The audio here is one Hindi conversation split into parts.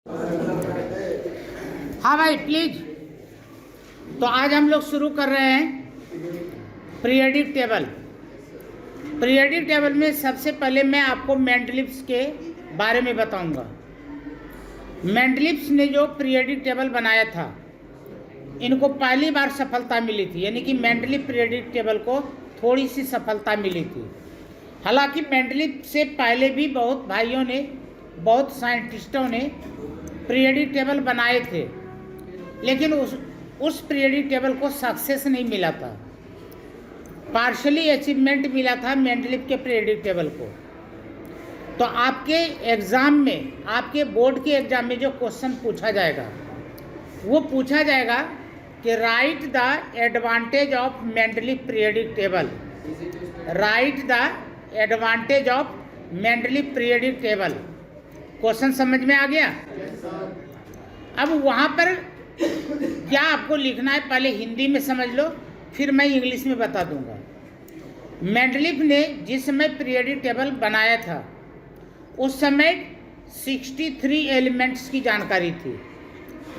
हाँ भाई प्लीज। तो आज हम लोग शुरू कर रहे हैं पीरियडिक टेबल। पीरियडिक टेबल में सबसे पहले मैं आपको मेंडलीव्स के बारे में बताऊंगा। मेंडलीव्स ने जो पीरियडिक टेबल बनाया था, इनको पहली बार सफलता मिली थी, यानी कि मेंडलीव पीरियडिक टेबल को थोड़ी सी सफलता मिली थी। हालांकि मेंडलीव से पहले भी बहुत भाइयों ने, बहुत साइंटिस्टों ने पीरियडिक टेबल बनाए थे, लेकिन उस पीरियडिक टेबल को सक्सेस नहीं मिला था। पार्शली अचीवमेंट मिला था मेंडलीव के पीरियडिक टेबल को। तो आपके एग्ज़ाम में, आपके बोर्ड के एग्ज़ाम में जो क्वेश्चन पूछा जाएगा, वो पूछा जाएगा कि right the advantage of Mendeleev periodic table. Right the advantage of Mendeleev periodic table. Question समझ में आ गया? अब वहाँ पर क्या आपको लिखना है, पहले हिंदी में समझ लो, फिर मैं इंग्लिश में बता दूंगा। मेंडलीव ने जिस समय पीरियडिक टेबल बनाया था, उस समय 63 एलिमेंट्स की जानकारी थी।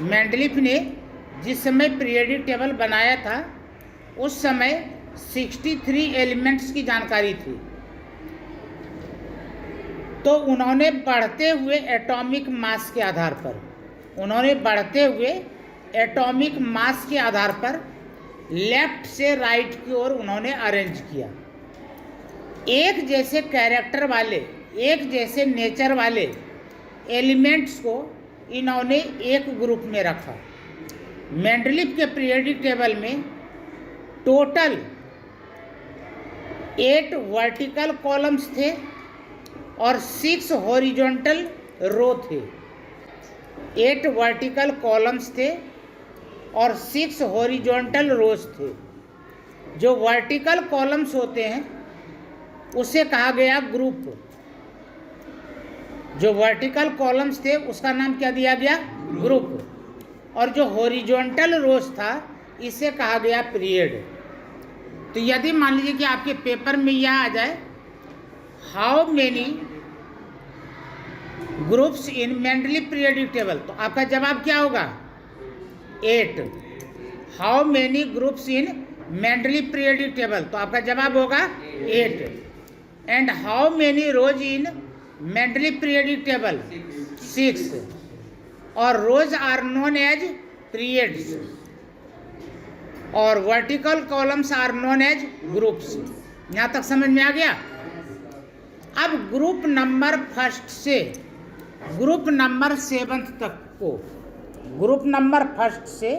मेंडलीव ने जिस समय पीरियडिक टेबल बनाया था, उस समय 63 एलिमेंट्स की जानकारी थी। तो उन्होंने बढ़ते हुए एटॉमिक मास के आधार पर, एटॉमिक मास के आधार पर लेफ्ट से राइट की ओर उन्होंने अरेंज किया। एक जैसे कैरेक्टर वाले, एक जैसे नेचर वाले एलिमेंट्स को इन्होंने एक ग्रुप में रखा। मेंडलीव के पीरियडिक टेबल में टोटल 8 वर्टिकल कॉलम्स थे और 6 हॉरिजॉन्टल रो थे। 8 वर्टिकल कॉलम्स थे और 6 हॉरिजॉन्टल रोज थे। जो वर्टिकल कॉलम्स होते हैं उसे कहा गया ग्रुप। जो वर्टिकल कॉलम्स थे उसका नाम क्या दिया गया? ग्रुप। और जो हॉरिजॉन्टल रोज था, इसे कहा गया पीरियड। तो यदि मान लीजिए कि आपके पेपर में यह आ जाए, how many groups in Mendeleev periodic table, तो आपका जवाब क्या होगा? 8। How many groups in Mendeleev periodic table, तो आपका जवाब होगा 8। And how many rows in Mendeleev periodic table? 6। और rows are known as periods और vertical columns are known as groups. यहाँ तक समझ में आ गया? अब ग्रुप नंबर फर्स्ट से ग्रुप नंबर 7 तक को, ग्रुप नंबर फर्स्ट से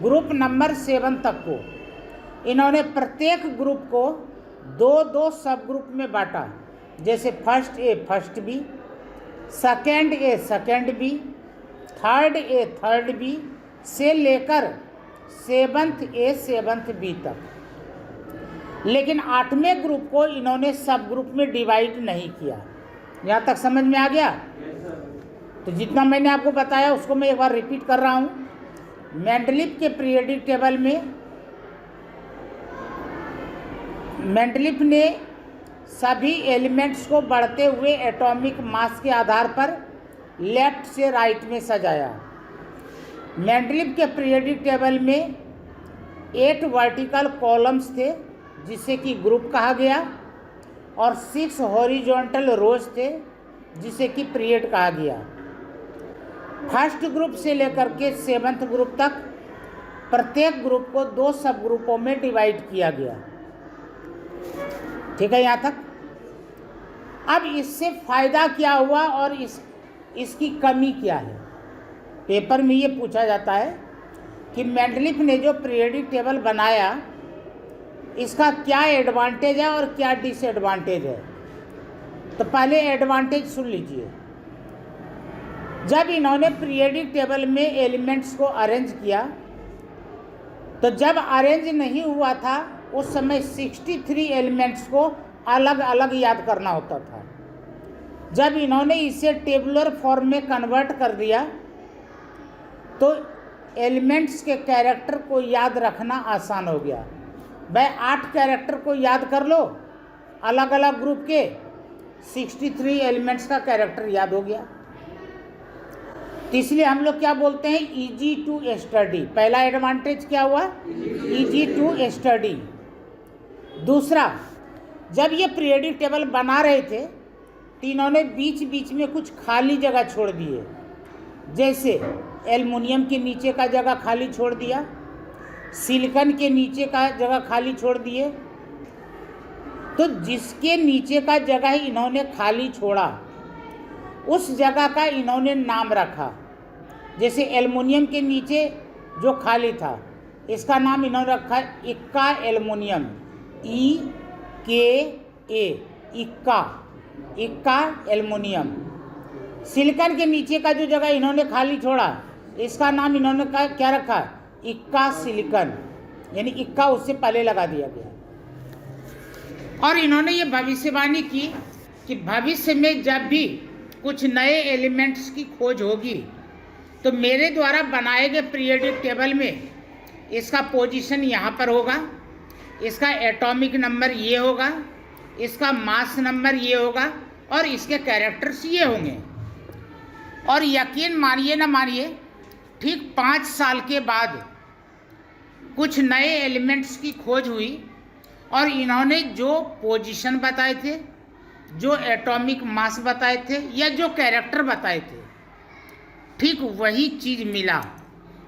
ग्रुप नंबर 7 तक को इन्होंने प्रत्येक ग्रुप को 2-2 सब ग्रुप में बांटा। जैसे first A first B, second A second B, third A third B से लेकर 7th ए 7th बी तक। लेकिन 8वें ग्रुप को इन्होंने सब ग्रुप में डिवाइड नहीं किया। यहाँ तक समझ में आ गया? तो जितना मैंने आपको बताया उसको मैं एक बार रिपीट कर रहा हूँ। मेंडलीव के पीरियडिक टेबल में मेंडलीव ने सभी एलिमेंट्स को बढ़ते हुए एटॉमिक मास के आधार पर लेफ्ट से राइट में सजाया। मेंडलीव के पीरियडिक टेबल में 8 वर्टिकल कॉलम्स थे, जिसे कि ग्रुप कहा गया, और 6 हॉरिजॉन्टल रोज थे, जिसे कि पीरियड कहा गया। फर्स्ट ग्रुप से लेकर के 7th ग्रुप तक प्रत्येक ग्रुप को 2 सब ग्रुपों में डिवाइड किया गया। ठीक है यहाँ तक? अब इससे फ़ायदा क्या हुआ और इसकी कमी क्या है? पेपर में ये पूछा जाता है कि मेंडलीव ने जो पीरियडिक टेबल बनाया, इसका क्या एडवांटेज है और क्या डिसएडवांटेज है। तो पहले एडवांटेज सुन लीजिए। जब इन्होंने पीरियडिक टेबल में एलिमेंट्स को अरेंज किया, तो जब अरेंज नहीं हुआ था उस समय 63 एलिमेंट्स को अलग अलग याद करना होता था। जब इन्होंने इसे टेबुलर फॉर्म में कन्वर्ट कर दिया, तो एलिमेंट्स के कैरेक्टर को याद रखना आसान हो गया। भाई 8 कैरेक्टर को याद कर लो, अलग अलग ग्रुप के 63 एलिमेंट्स का कैरेक्टर याद हो गया। तो इसलिए हम लोग क्या बोलते हैं, इजी टू स्टडी। पहला एडवांटेज क्या हुआ, इजी टू स्टडी। दूसरा, जब ये पीरियोडिक टेबल बना रहे थे तो इन्होंने बीच बीच में कुछ खाली जगह छोड़ दिए, जैसे एल्युमिनियम के नीचे का जगह खाली छोड़ दिया, सिलिकॉन के नीचे का जगह खाली छोड़ दिए। तो जिसके नीचे का जगह इन्होंने खाली छोड़ा उस जगह का इन्होंने नाम रखा। जैसे एल्युमिनियम के नीचे जो खाली था इसका नाम इन्होंने रखा इक्का एल्युमिनियम, EKA, इक्का एल्युमिनियम। सिलिकॉन के नीचे का जो जगह इन्होंने खाली छोड़ा इसका नाम इन्होंने क्या रखा, इक्का सिलिकॉन, यानी इक्का उससे पहले लगा दिया गया। और इन्होंने ये भविष्यवाणी की कि भविष्य में जब भी कुछ नए एलिमेंट्स की खोज होगी तो मेरे द्वारा बनाए गए पीरियोडिक टेबल में इसका पोजीशन यहाँ पर होगा, इसका एटॉमिक नंबर ये होगा, इसका मास नंबर ये होगा और इसके कैरेक्टर्स ये होंगे। और यकीन मानिए ना मानिए, ठीक 5 साल के बाद कुछ नए एलिमेंट्स की खोज हुई और इन्होंने जो पोजीशन बताए थे, जो एटॉमिक मास बताए थे या जो कैरेक्टर बताए थे, ठीक वही चीज़ मिला।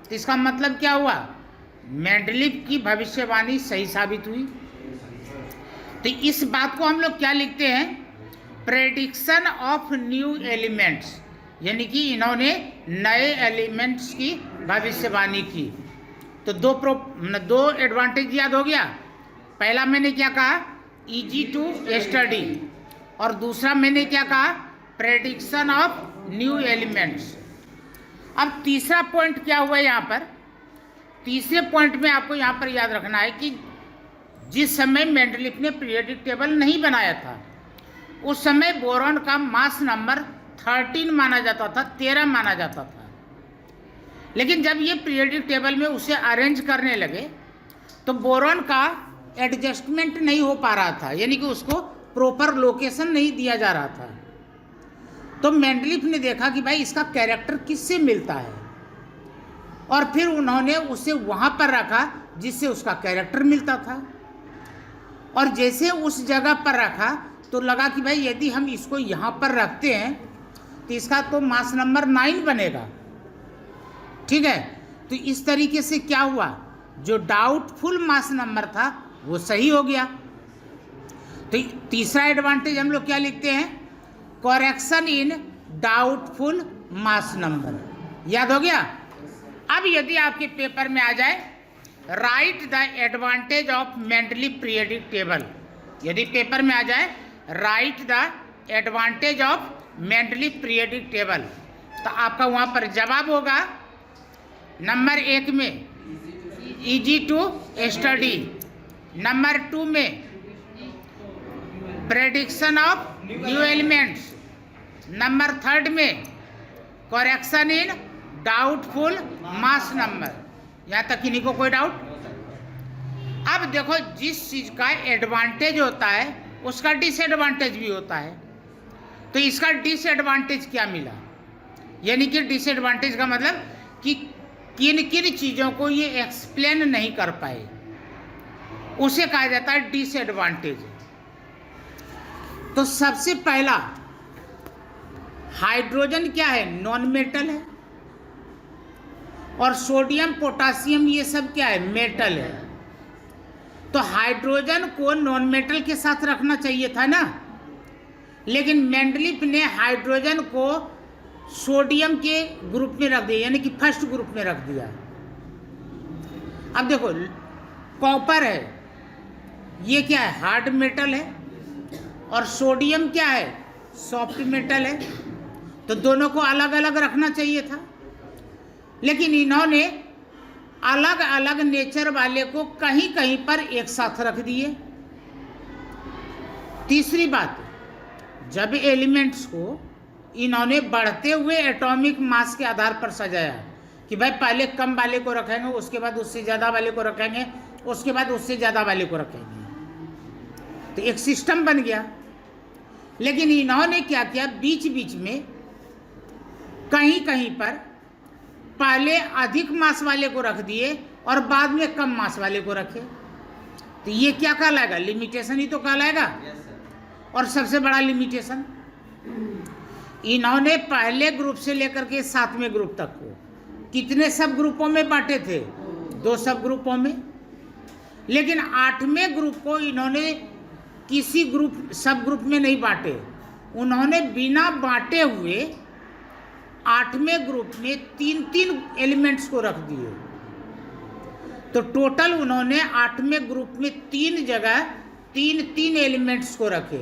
तो इसका मतलब क्या हुआ, मेंडलीव की भविष्यवाणी सही साबित हुई। तो इस बात को हम लोग क्या लिखते हैं, प्रेडिक्शन ऑफ न्यू एलिमेंट्स, यानी कि इन्होंने नए एलिमेंट्स की भविष्यवाणी की। तो दो एडवांटेज याद हो गया। पहला मैंने क्या कहा, इजी टू स्टडी, और दूसरा मैंने क्या कहा, प्रेडिक्शन ऑफ न्यू एलिमेंट्स। अब तीसरा पॉइंट क्या हुआ यहाँ पर, तीसरे पॉइंट में आपको यहाँ पर याद रखना है कि जिस समय मेंडलीव ने पीरियोडिक टेबल नहीं बनाया था उस समय बोरॉन का मास नंबर 13 माना जाता था, 13 माना जाता था। लेकिन जब ये पीरियोडिक टेबल में उसे अरेंज करने लगे तो बोरॉन का एडजस्टमेंट नहीं हो पा रहा था, यानी कि उसको प्रॉपर लोकेशन नहीं दिया जा रहा था। तो मेंडलीव ने देखा कि भाई इसका कैरेक्टर किससे मिलता है, और फिर उन्होंने उसे वहाँ पर रखा जिससे उसका कैरेक्टर मिलता था। और जैसे उस जगह पर रखा तो लगा कि भाई यदि हम इसको यहाँ पर रखते हैं तो इसका तो मास नंबर 9 बनेगा, ठीक है। तो इस तरीके से क्या हुआ, जो डाउटफुल मास नंबर था वो सही हो गया। तो तीसरा एडवांटेज हम लोग क्या लिखते हैं, correction in doubtful mass number, याद हो गया। अब यदि आपके पेपर में आ जाए right the advantage of Mendeleev periodic table, यदि पेपर में आ जाए right the advantage of Mendeleev periodic table, तो आपका वहाँ पर जवाब होगा नंबर 1 में इजी टू स्टडी, नंबर 2 में prediction of new elements, number 3 में correction in doubtful mass number. यहाँ तक किन्हीं को कोई डाउट। अब देखो, जिस चीज़ का एडवांटेज होता है उसका डिसएडवांटेज भी होता है। तो इसका डिसएडवांटेज क्या मिला, यानी कि डिसएडवांटेज का मतलब कि किन किन चीज़ों को ये एक्सप्लेन नहीं कर पाए, उसे कहा जाता है डिसएडवांटेज। तो सबसे पहला, हाइड्रोजन क्या है, नॉन मेटल है, और सोडियम पोटासियम ये सब क्या है, मेटल है। तो हाइड्रोजन को नॉन मेटल के साथ रखना चाहिए था ना, लेकिन मेंडलीव ने हाइड्रोजन को सोडियम के ग्रुप में रख दिया, यानी कि फर्स्ट ग्रुप में रख दिया। अब देखो, कॉपर है, ये क्या है, हार्ड मेटल है, और सोडियम क्या है, सॉफ्ट मेटल है। तो दोनों को अलग अलग रखना चाहिए था, लेकिन इन्होंने अलग अलग नेचर वाले को कहीं कहीं पर एक साथ रख दिए। तीसरी बात, जब एलिमेंट्स को इन्होंने बढ़ते हुए एटॉमिक मास के आधार पर सजाया कि भाई पहले कम वाले को रखेंगे, उसके बाद उससे ज़्यादा वाले को रखेंगे, उसके बाद उससे ज़्यादा वाले को रखेंगे, तो एक सिस्टम बन गया। लेकिन इन्होंने क्या किया, बीच बीच में कहीं कहीं पर पहले अधिक मास वाले को रख दिए और बाद में कम मास वाले को रखे, तो ये क्या कहलाएगा? लिमिटेशन ही तो कहलाएगा। और सबसे बड़ा लिमिटेशन, इन्होंने पहले ग्रुप से लेकर के 7वें ग्रुप तक को कितने सब ग्रुपों में बांटे थे? 2 सब ग्रुपों में। लेकिन 8वें ग्रुप को इन्होंने किसी ग्रुप सब ग्रुप में नहीं बांटे, उन्होंने बिना बांटे हुए 8वें ग्रुप में 3 एलिमेंट्स को रख दिए। तो टोटल उन्होंने 8वें ग्रुप में 3 जगह 3 एलिमेंट्स को रखे,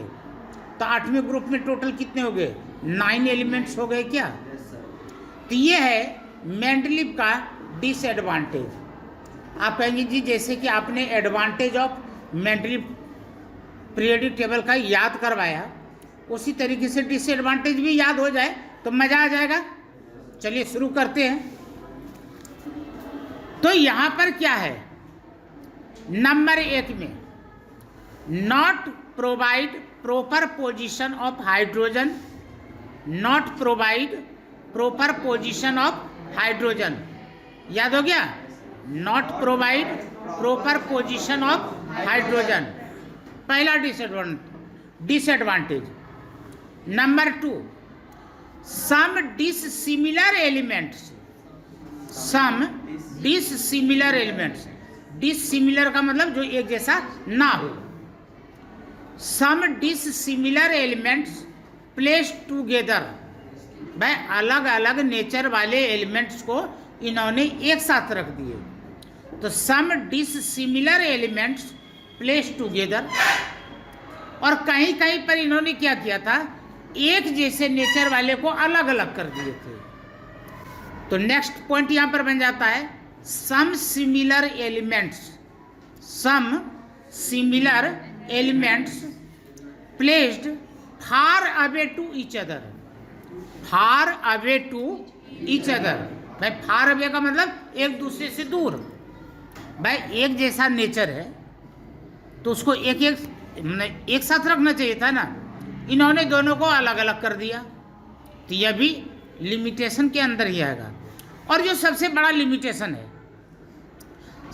तो 8वें ग्रुप में टोटल कितने हो गए? 9 एलिमेंट्स हो गए क्या? तो ये है मेंडलीव का डिसएडवांटेज। आप कहेंगे जी जैसे कि आपने advantage of Mendeleev periodic table का याद करवाया, उसी तरीके से डिसएडवांटेज भी याद हो जाए तो मज़ा आ जाएगा। चलिए शुरू करते हैं। तो यहाँ पर क्या है? नंबर 1 में not provide proper position of hydrogen, not provide proper position of hydrogen, याद हो गया? Not provide proper position of hydrogen, पहला डिसएडवांटेज। नंबर 2, सम डिससिमिलर एलिमेंट्स, सम डिससिमिलर एलिमेंट्स, डिससिमिलर का मतलब जो एक जैसा ना हो। सम डिससिमिलर एलिमेंट्स प्लेस्ड टुगेदर, भाई अलग अलग नेचर वाले एलिमेंट्स को इन्होंने एक साथ रख दिए, तो सम डिससिमिलर एलिमेंट्स प्लेस्ड टुगेदर। और कहीं कहीं पर इन्होंने क्या किया था? एक जैसे नेचर वाले को अलग अलग कर दिए थे। तो नेक्स्ट पॉइंट यहां पर बन जाता है some similar elements, some similar elements placed far away to each other, far away to each other. भाई फार अवे का मतलब एक दूसरे से दूर। भाई एक जैसा नेचर है तो उसको एक साथ रखना चाहिए था ना, इन्होंने दोनों को अलग अलग कर दिया, तो यह भी लिमिटेशन के अंदर ही आएगा। और जो सबसे बड़ा लिमिटेशन है,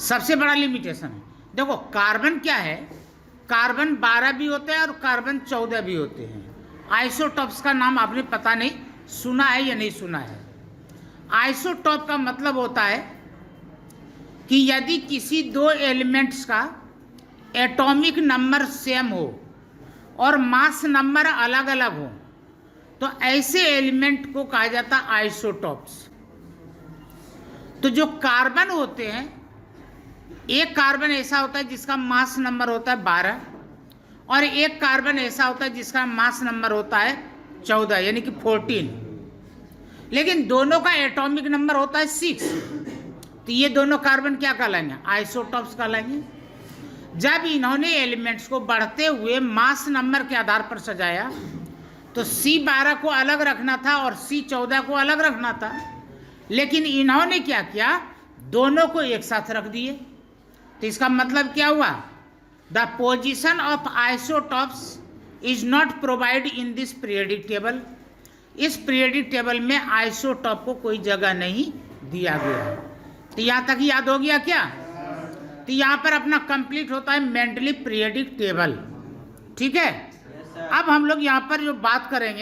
सबसे बड़ा लिमिटेशन है, देखो कार्बन क्या है? कार्बन 12 भी होते हैं और कार्बन 14 भी होते हैं। आइसोटॉप्स का नाम आपने पता नहीं सुना है या नहीं सुना है। आइसोटॉप का मतलब होता है कि यदि किसी 2 एलिमेंट्स का एटॉमिक नंबर सेम हो और मास नंबर अलग अलग हो, तो ऐसे एलिमेंट को कहा जाता है आइसोटॉप्स। तो जो कार्बन होते हैं, एक कार्बन ऐसा होता है जिसका मास नंबर होता है 12 और एक कार्बन ऐसा होता है जिसका मास नंबर होता है 14 यानी कि 14, लेकिन दोनों का एटॉमिक नंबर होता है 6, तो ये दोनों कार्बन क्या कहलाएंगे? आइसोटॉप्स कहलाएंगे। जब इन्होंने एलिमेंट्स को बढ़ते हुए मास नंबर के आधार पर सजाया तो C12 को अलग रखना था और C14 को अलग रखना था, लेकिन इन्होंने क्या किया? दोनों को एक साथ रख दिए। तो इसका मतलब क्या हुआ? The position of isotopes is not provide in this periodic table. इस पीरियोडिक टेबल में आइसोटॉप को कोई जगह नहीं दिया गया। तो यहाँ तक याद हो गया क्या? तो यहाँ पर अपना कंप्लीट होता है मेंडलीव पीरियोडिक टेबल। ठीक है, अब हम लोग यहाँ पर जो बात करेंगे